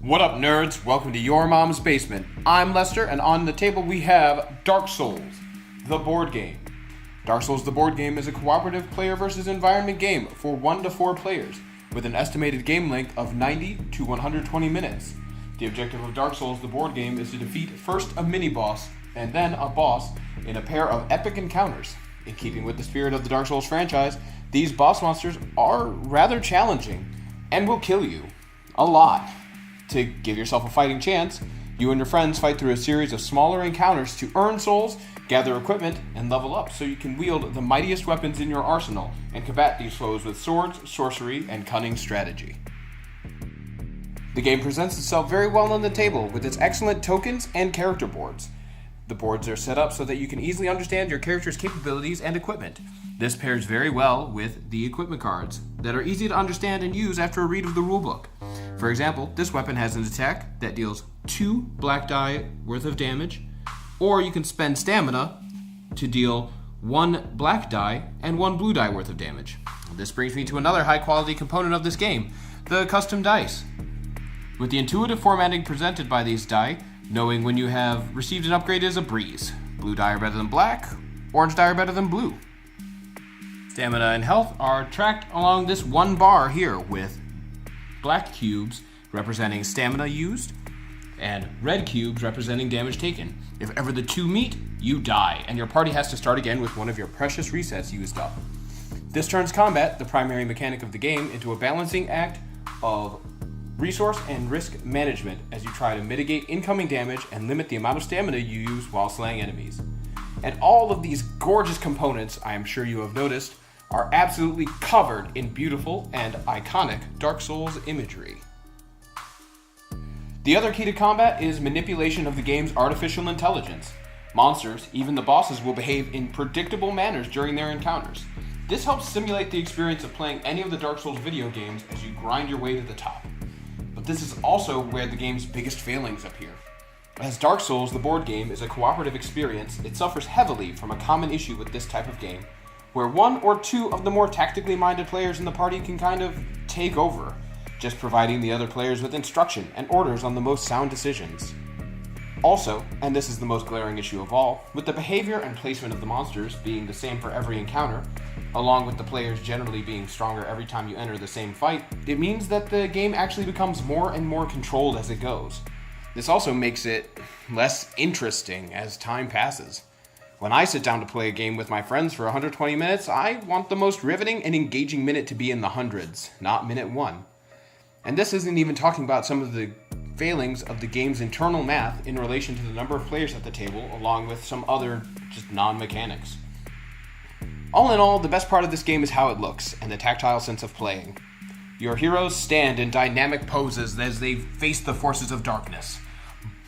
What up, nerds? Welcome to Your Mom's Basement. I'm Lester, and on the table we have Dark Souls, the board game. Dark Souls, the board game, is a cooperative player versus environment game for 1 to 4 players, with an estimated game length of 90 to 120 minutes. The objective of Dark Souls, the board game, is to defeat first a mini-boss, and then a boss in a pair of epic encounters. In keeping with the spirit of the Dark Souls franchise, these boss monsters are rather challenging, and will kill you. A lot. To give yourself a fighting chance, you and your friends fight through a series of smaller encounters to earn souls, gather equipment, and level up so you can wield the mightiest weapons in your arsenal and combat these foes with swords, sorcery, and cunning strategy. The game presents itself very well on the table with its excellent tokens and character boards. The boards are set up so that you can easily understand your character's capabilities and equipment. This pairs very well with the equipment cards that are easy to understand and use after a read of the rulebook. For example, this weapon has an attack that deals 2 black die worth of damage, or you can spend stamina to deal 1 black die and 1 blue die worth of damage. This brings me to another high quality component of this game, the custom dice. With the intuitive formatting presented by these die, knowing when you have received an upgrade is a breeze. Blue die are better than black, orange die are better than blue. Stamina and health are tracked along this one bar here, with black cubes representing stamina used and red cubes representing damage taken. If ever the two meet, you die, and your party has to start again with one of your precious resets used up. This turns combat, the primary mechanic of the game, into a balancing act of resource and risk management as you try to mitigate incoming damage and limit the amount of stamina you use while slaying enemies. And all of these gorgeous components, I am sure you have noticed, are absolutely covered in beautiful and iconic Dark Souls imagery. The other key to combat is manipulation of the game's artificial intelligence. Monsters, even the bosses, will behave in predictable manners during their encounters. This helps simulate the experience of playing any of the Dark Souls video games as you grind your way to the top. But this is also where the game's biggest failings appear. As Dark Souls, the board game, is a cooperative experience, it suffers heavily from a common issue with this type of game, where 1 or 2 of the more tactically minded players in the party can kind of take over, just providing the other players with instruction and orders on the most sound decisions. Also, and this is the most glaring issue of all, with the behavior and placement of the monsters being the same for every encounter, along with the players generally being stronger every time you enter the same fight, it means that the game actually becomes more and more controlled as it goes. This also makes it less interesting as time passes. When I sit down to play a game with my friends for 120 minutes, I want the most riveting and engaging minute to be in the hundreds, not minute 1. And this isn't even talking about some of the failings of the game's internal math in relation to the number of players at the table, along with some other just non-mechanics. All in all, the best part of this game is how it looks, and the tactile sense of playing. Your heroes stand in dynamic poses as they face the forces of darkness.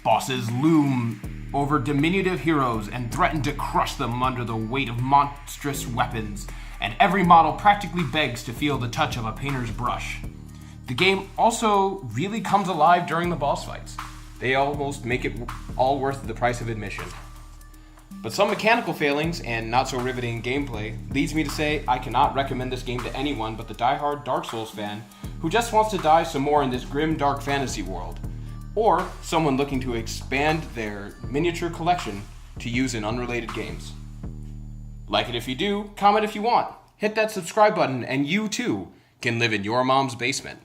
Bosses loom over diminutive heroes and threaten to crush them under the weight of monstrous weapons, and every model practically begs to feel the touch of a painter's brush. The game also really comes alive during the boss fights. They almost make it all worth the price of admission. But some mechanical failings and not so riveting gameplay leads me to say I cannot recommend this game to anyone but the diehard Dark Souls fan who just wants to die some more in this grim dark fantasy world, or someone looking to expand their miniature collection to use in unrelated games. Like it if you do, comment if you want, hit that subscribe button, and you too can live in your mom's basement.